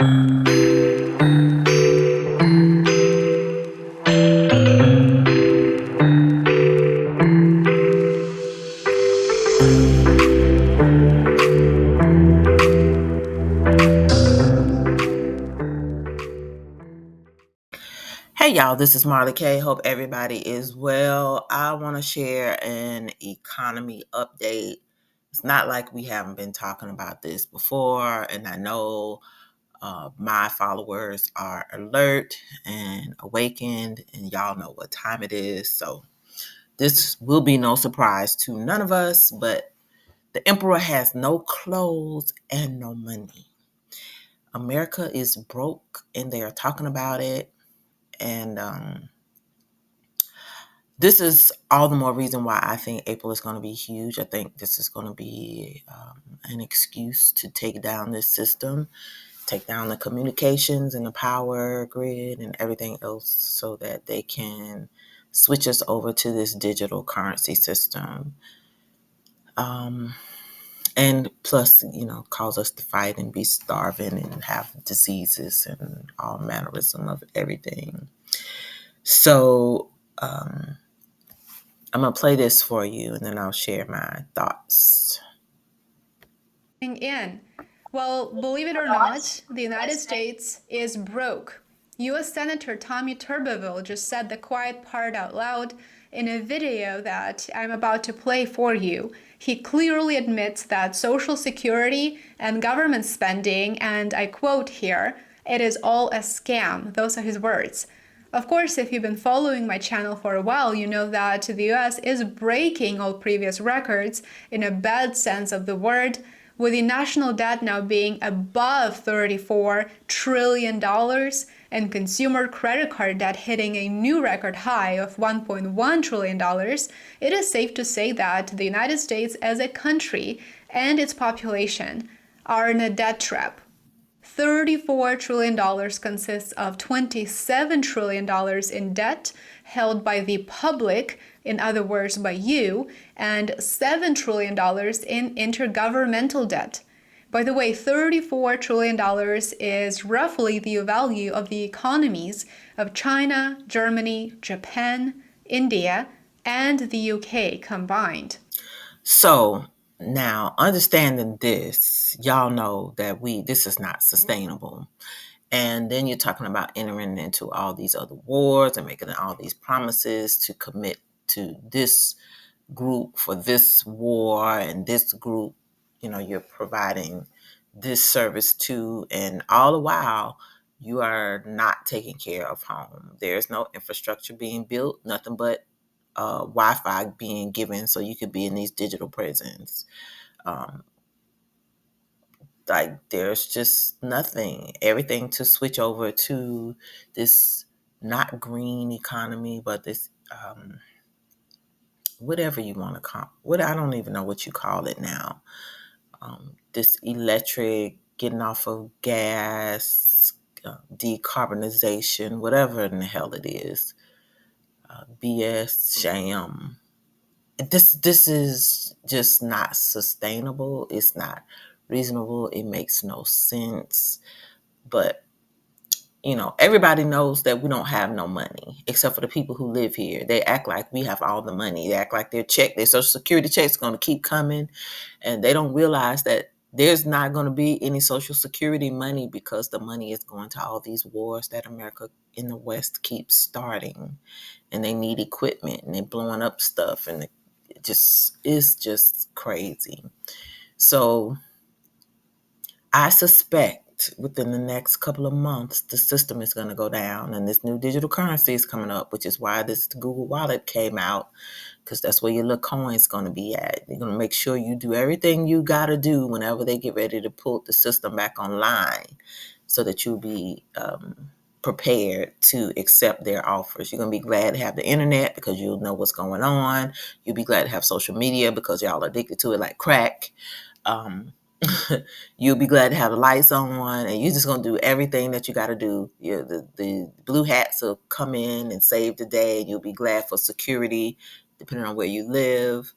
Hey y'all, this is Marley K. Hope everybody is well. I want to share an economy update. It's not like we haven't been talking about this before, and I know my followers are alert and awakened, and y'all know what time it is. So this will be no surprise to none of us, but the emperor has no clothes and no money. America is broke, and they are talking about it, and this is all the more reason why I think April is going to be huge. I think this is going to be an excuse to take down this system, take down the communications and the power grid and everything else so that they can switch us over to this digital currency system. And plus, cause us to fight and be starving and have diseases and all mannerism of everything. So, I'm going to play this for you and then I'll share my thoughts. In. Well, believe it or not, the United States is broke. US Senator Tommy Tuberville just said the quiet part out loud in a video that I'm about to play for you. He clearly admits that Social Security and government spending, and I quote here, "it is all a scam." Those are his words. Of course, if you've been following my channel for a while, you know that the US is breaking all previous records in a bad sense of the word, with the national debt now being above $34 trillion and consumer credit card debt hitting a new record high of $1.1 trillion, it is safe to say that the United States as a country and its population are in a debt trap. $34 trillion consists of $27 trillion in debt held by the public, in other words, by you, and $7 trillion in intergovernmental debt. By the way, $34 trillion is roughly the value of the economies of China, Germany, Japan, India, and the UK combined. So now, understanding this, y'all know that this is not sustainable. And then you're talking about entering into all these other wars and making all these promises to commit to this group for this war and this group, you're providing this service to, and all the while you are not taking care of home. There's no infrastructure being built, nothing but Wi-Fi being given so you could be in these digital prisons. Like there's just nothing, everything to switch over to this not green economy, but this whatever you want to call what I don't even know what you call it now. This electric, getting off of gas, decarbonization, whatever in the hell it is, BS, sham. This is just not sustainable. It's not reasonable. It makes no sense. But everybody knows that we don't have no money except for the people who live here. They act like we have all the money. They act like their Social Security check's going to keep coming, and they don't realize that there's not going to be any Social Security money because the money is going to all these wars that America in the West keeps starting, and they need equipment and they're blowing up stuff, and it's just crazy. So I suspect within the next couple of months, the system is going to go down and this new digital currency is coming up, which is why this Google Wallet came out, because that's where your little coin's going to be at. They're going to make sure you do everything you got to do whenever they get ready to pull the system back online so that you'll be prepared to accept their offers. You're going to be glad to have the internet because you'll know what's going on. You'll be glad to have social media because y'all are addicted to it like crack. You'll be glad to have the lights on, and you're just going to do everything that you got to do. The blue hats will come in and save the day. You'll be glad for security, depending on where you live.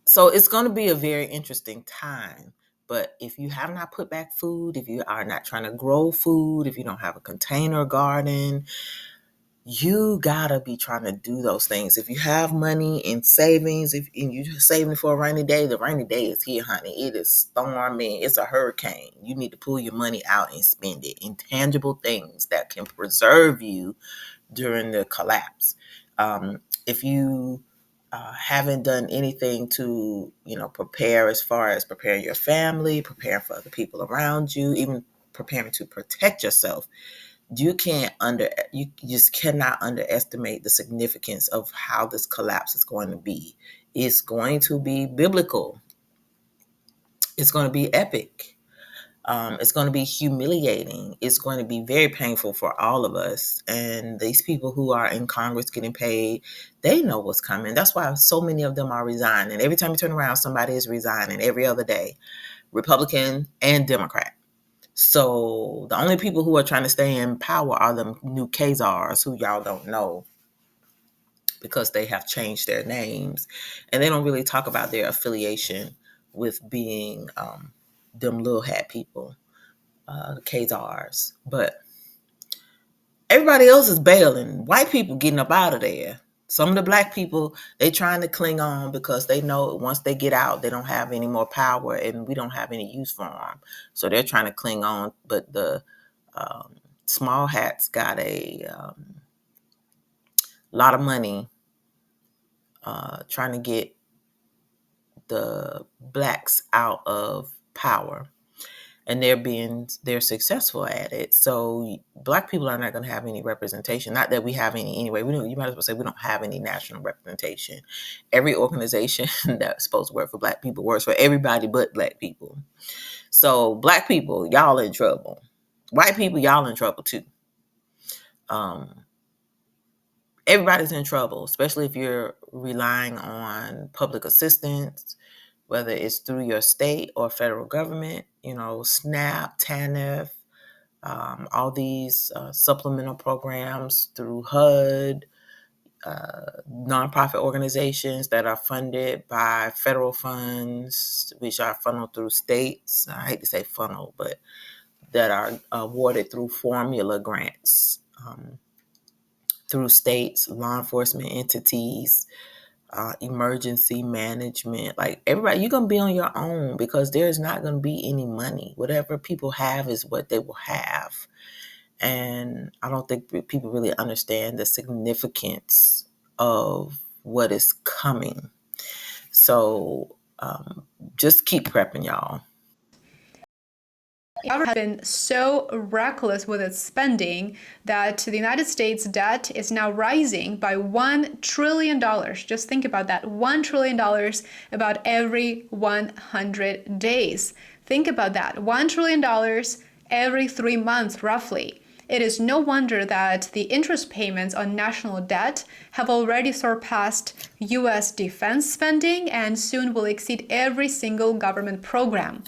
So it's going to be a very interesting time. But if you have not put back food, if you are not trying to grow food, if you don't have a container garden, you gotta be trying to do those things. If you have money in savings, if you're saving for a rainy day, the rainy day is here, honey. It is storming. It's a hurricane. You need to pull your money out and spend it in tangible things that can preserve you during the collapse. If you haven't done anything to, prepare as far as preparing your family, preparing for other people around you, even preparing to protect yourself, you just cannot underestimate the significance of how this collapse is going to be. It's going to be biblical. It's going to be epic. It's going to be humiliating. It's going to be very painful for all of us. And these people who are in Congress getting paid, they know what's coming. That's why so many of them are resigning. Every time you turn around, somebody is resigning every other day, Republican and Democrat. So the only people who are trying to stay in power are the new Khazars, who y'all don't know because they have changed their names. And they don't really talk about their affiliation with being them little hat people, the Khazars. But everybody else is bailing. White people getting up out of there. Some of the black people, they trying to cling on because they know once they get out, they don't have any more power and we don't have any use for them. So they're trying to cling on. But the small hats got a lot of money trying to get the blacks out of power. And they're successful at it. So black people are not going to have any representation. Not that we have any anyway. You might as well say we don't have any national representation. Every organization that's supposed to work for black people works for everybody but black people. So black people, y'all in trouble. White people, y'all in trouble too. Everybody's in trouble, especially if you're relying on public assistance, whether it's through your state or federal government, SNAP, TANF, all these supplemental programs through HUD, nonprofit organizations that are funded by federal funds, which are funneled through states. I hate to say funnel, but that are awarded through formula grants through states, law enforcement entities, emergency management. Like everybody, you're going to be on your own because there's not going to be any money. Whatever people have is what they will have. And I don't think people really understand the significance of what is coming. So just keep prepping, y'all. The government has been so reckless with its spending that the United States debt is now rising by $1 trillion. Just think about that, $1 trillion about every 100 days. Think about that, $1 trillion every 3 months, roughly. It is no wonder that the interest payments on national debt have already surpassed U.S. defense spending and soon will exceed every single government program.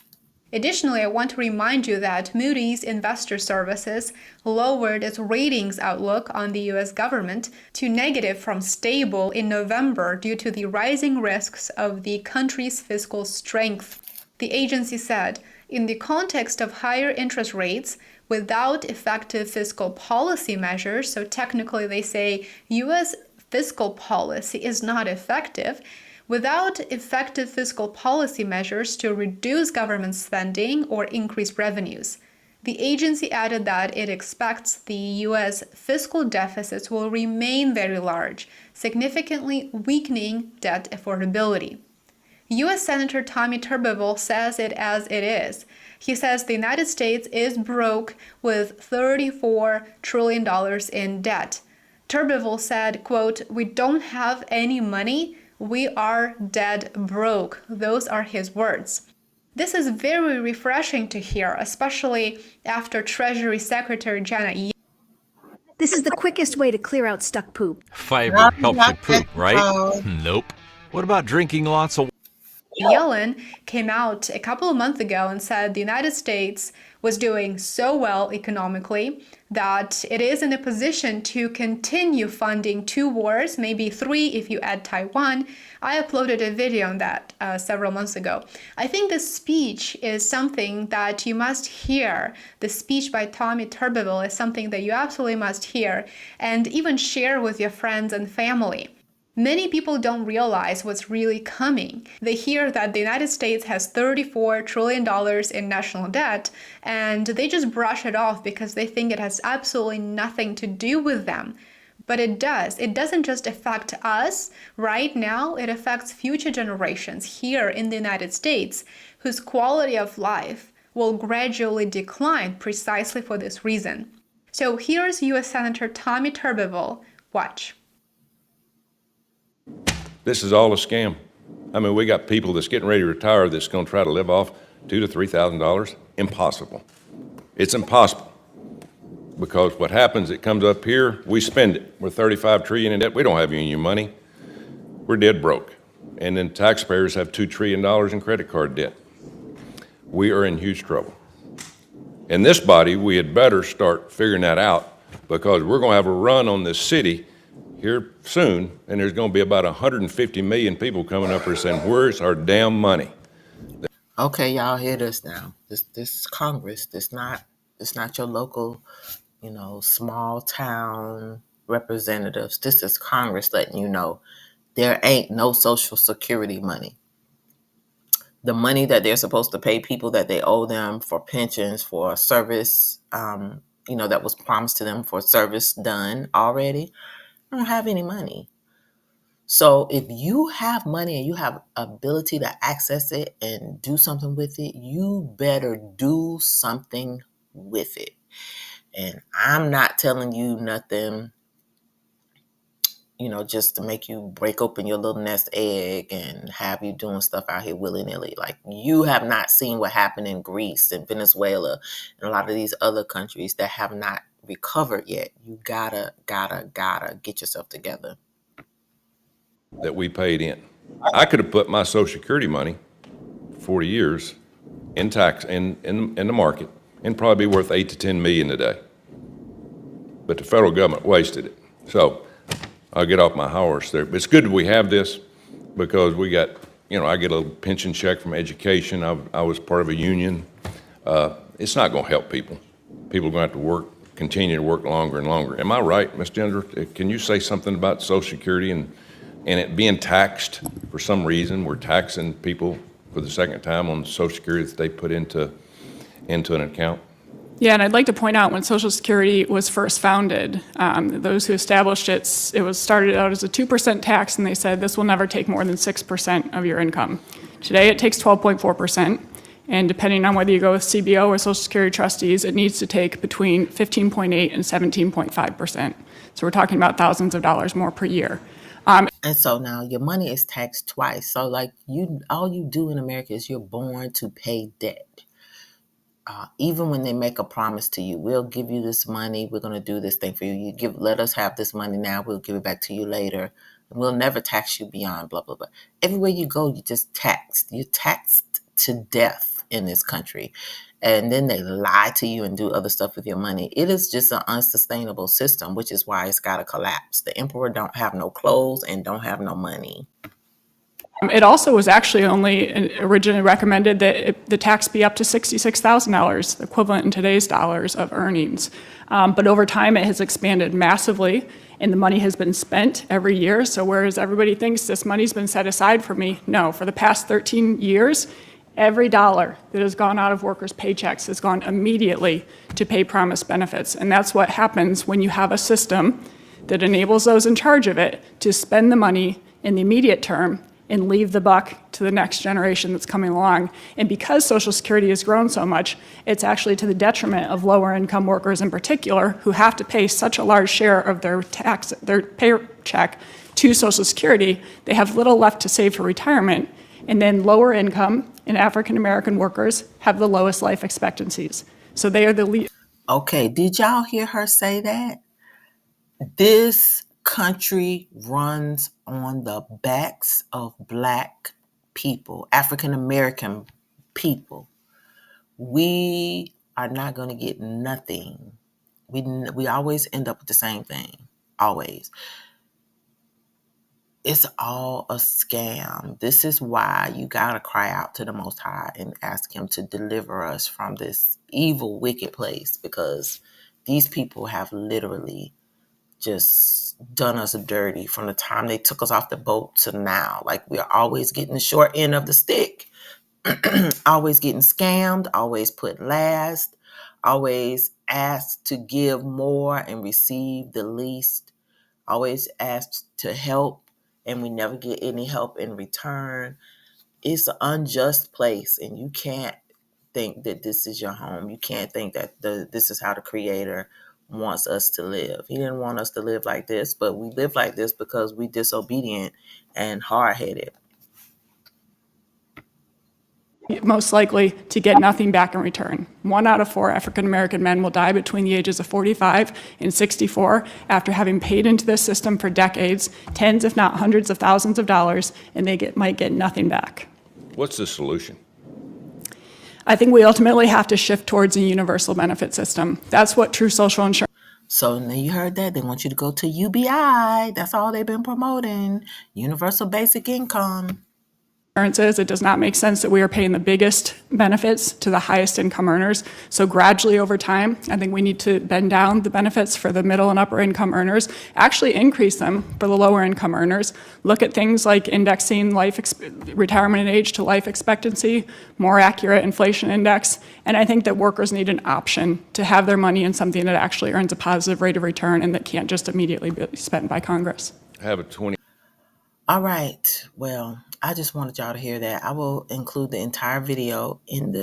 Additionally, I want to remind you that Moody's Investor Services lowered its ratings outlook on the U.S. government to negative from stable in November due to the rising risks of the country's fiscal strength. The agency said, in the context of higher interest rates, without effective fiscal policy measures, so technically they say U.S. fiscal policy is not effective, without effective fiscal policy measures to reduce government spending or increase revenues. The agency added that it expects the U.S. fiscal deficits will remain very large, significantly weakening debt affordability. U.S. Senator Tommy Tuberville says it as it is. He says the United States is broke with $34 trillion in debt. Tuberville said, quote, "We don't have any money. We are dead broke." Those are his words. This is very refreshing to hear, especially after Treasury Secretary Janet Yellen. This is the quickest way to clear out stuck poop. Fiber helps you poop, right? Nope. What about drinking lots of Yellen came out a couple of months ago and said the United States was doing so well economically that it is in a position to continue funding 2 wars, maybe 3 if you add Taiwan. I uploaded a video on that several months ago. I think this speech is something that you must hear. The speech by Tommy Tuberville is something that you absolutely must hear and even share with your friends and family. Many people don't realize what's really coming. They hear that the United States has $34 trillion in national debt, and they just brush it off because they think it has absolutely nothing to do with them. But it does. It doesn't just affect us right now, it affects future generations here in the United States, whose quality of life will gradually decline precisely for this reason. So here's US Senator Tommy Tuberville. Watch. This is all a scam. I mean, we got people that's getting ready to retire that's going to try to live off $2,000 to $3,000. Impossible. It's impossible. Because what happens, it comes up here, we spend it. We're $35 trillion in debt. We don't have union money. We're dead broke. And then taxpayers have $2 trillion in credit card debt. We are in huge trouble. In this body, we had better start figuring that out, because we're going to have a run on this city here soon, and there's going to be about 150 million people coming up here saying, where's our damn money? Okay, y'all hear this now. This is Congress. This not your local, small town representatives. This is Congress letting you know there ain't no Social Security money. The money that they're supposed to pay people that they owe them for pensions, for service, that was promised to them for service done already, don't have any money. So if you have money and you have ability to access it and do something with it, you better do something with it. And I'm not telling you nothing, just to make you break open your little nest egg and have you doing stuff out here willy-nilly. Like, you have not seen what happened in Greece and Venezuela and a lot of these other countries that have not recovered yet. You gotta get yourself together. That we paid in. I could have put my Social Security money 40 years in tax in the market and probably be worth 8 to 10 million today. But the federal government wasted it. So I'll get off my horse there. But it's good that we have this, because we got, I get a little pension check from education. I was part of a union. It's not going to help people. People are going to have to continue to work longer and longer. Am I right, Ms. Ginger? Can you say something about Social Security and it being taxed for some reason? We're taxing people for the second time on Social Security that they put into an account. Yeah, and I'd like to point out, when Social Security was first founded, those who established it, it was started out as a 2% tax, and they said this will never take more than 6% of your income. Today it takes 12.4%, and depending on whether you go with CBO or Social Security trustees, it needs to take between 15.8 and 17.5%. So we're talking about thousands of dollars more per year. And so now your money is taxed twice. So all you do in America is you're born to pay debt. Even when they make a promise to you, we'll give you this money, we're going to do this thing for you. Let us have this money now, we'll give it back to you later. And we'll never tax you beyond blah, blah, blah. Everywhere you go, you're just taxed. You're taxed to death in this country. And then they lie to you and do other stuff with your money. It is just an unsustainable system, which is why it's got to collapse. The emperor don't have no clothes and don't have no money. It also was actually only originally recommended that the tax be up to $66,000, equivalent in today's dollars of earnings. But over time, it has expanded massively, and the money has been spent every year. So whereas everybody thinks this money's been set aside for me, no, for the past 13 years, every dollar that has gone out of workers' paychecks has gone immediately to pay promised benefits. And that's what happens when you have a system that enables those in charge of it to spend the money in the immediate term and leave the buck to the next generation that's coming along. And because Social Security has grown so much, it's actually to the detriment of lower income workers in particular, who have to pay such a large share of their paycheck to Social Security. They have little left to save for retirement. And then lower income and African American workers have the lowest life expectancies. So they are the least. Okay, did y'all hear her say that? This country runs on the backs of Black people, African American people, we are not going to get nothing. We always end up with the same thing. Always. It's all a scam. This is why you got to cry out to the Most High and ask Him to deliver us from this evil, wicked place, because these people have literally just done us dirty from the time they took us off the boat to now. Like, we're always getting the short end of the stick, always getting scammed, always put last, always asked to give more and receive the least, always asked to help and we never get any help in return. It's an unjust place, and you can't think that this is your home. You can't think that this is how the Creator wants us to live. He didn't want us to live like this, but we live like this because we disobedient and hard-headed. Most likely to get nothing back in return. 1 out of 4 African American men will die between the ages of 45 and 64 after having paid into this system for decades, tens if not hundreds of thousands of dollars, and they might get nothing back. What's the solution? I think we ultimately have to shift towards a universal benefit system. That's what true social insurance. So now you heard that. They want you to go to UBI. That's all they've been promoting. Universal basic income. Is. It does not make sense that we are paying the biggest benefits to the highest income earners. So gradually over time, I think we need to bend down the benefits for the middle and upper income earners, actually increase them for the lower income earners. Look at things like indexing retirement age to life expectancy, more accurate inflation index. And I think that workers need an option to have their money in something that actually earns a positive rate of return and that can't just immediately be spent by Congress. Have a 20. All right. Well, I just wanted y'all to hear that. I will include the entire video in the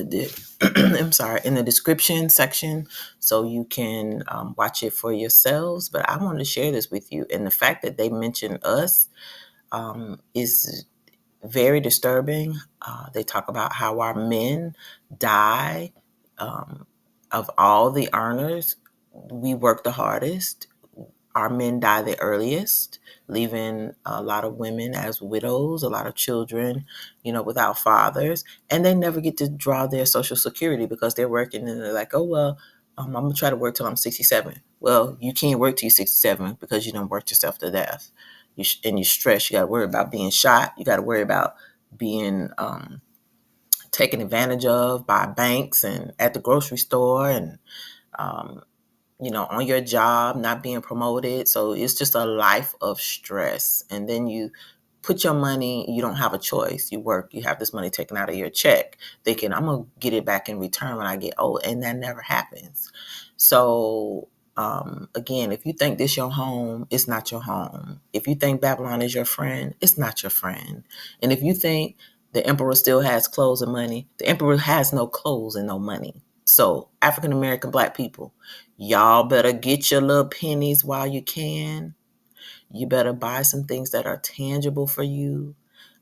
in the description section, so you can watch it for yourselves. But I wanted to share this with you, and the fact that they mention us is very disturbing. They talk about how our men die. Of all the earners, we work the hardest. Our men die the earliest, leaving a lot of women as widows, a lot of children, without fathers, and they never get to draw their Social Security because they're working and they're like, oh, well, I'm going to try to work till I'm 67. Well, you can't work till you're 67 because you done worked yourself to death. And you're stressed. You got to worry about being shot. You got to worry about being taken advantage of by banks and at the grocery store and, on your job, not being promoted. So it's just a life of stress. And then you put your money, you don't have a choice. You work, you have this money taken out of your check, thinking, I'm going to get it back in return when I get old. And that never happens. So, again, if you think this your home, it's not your home. If you think Babylon is your friend, it's not your friend. And if you think the emperor still has clothes and money, the emperor has no clothes and no money. So African American Black people, y'all better get your little pennies while you can. You better buy some things that are tangible for you,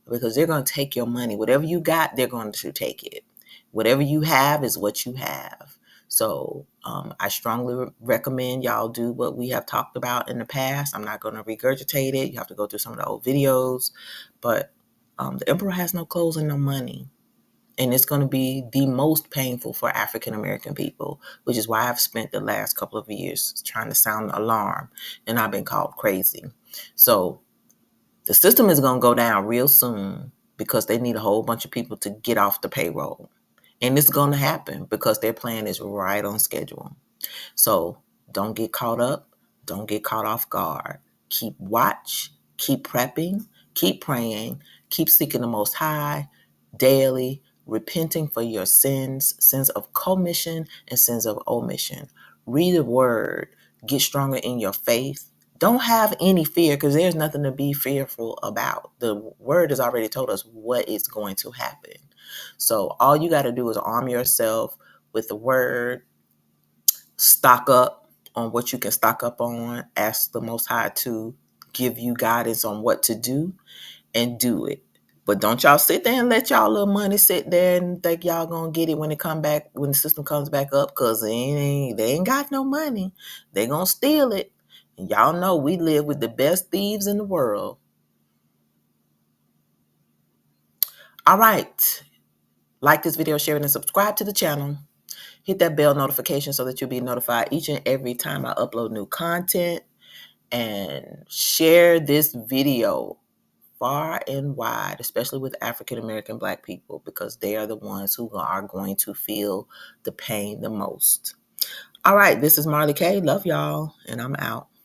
because they're going to take your money. Whatever you got, they're going to take it. Whatever you have is what you have. So I strongly recommend y'all do what we have talked about in the past. I'm not going to regurgitate it. You have to go through some of the old videos. But the emperor has no clothes and no money. And it's going to be the most painful for African American people, which is why I've spent the last couple of years trying to sound the alarm, and I've been called crazy. So the system is going to go down real soon because they need a whole bunch of people to get off the payroll. And it's going to happen because their plan is right on schedule. So don't get caught up. Don't get caught off guard. Keep watch. Keep prepping. Keep praying. Keep seeking the Most High daily, repenting for your sins of commission and sins of omission. Read the word. Get stronger in your faith. Don't have any fear, because there's nothing to be fearful about. The word has already told us what is going to happen. So all you got to do is arm yourself with the word, stock up on what you can stock up on, ask the Most High to give you guidance on what to do, and do it. But don't y'all sit there and let y'all little money sit there and think y'all gonna get it when the system comes back up, because they ain't got no money. They gonna steal it. And y'all know we live with the best thieves in the world. All right. Like this video, share it, and subscribe to the channel. Hit that bell notification so that you'll be notified each and every time I upload new content. And share this video far and wide, especially with African American Black people, because they are the ones who are going to feel the pain the most. All right, this is Marley K. Love y'all, and I'm out.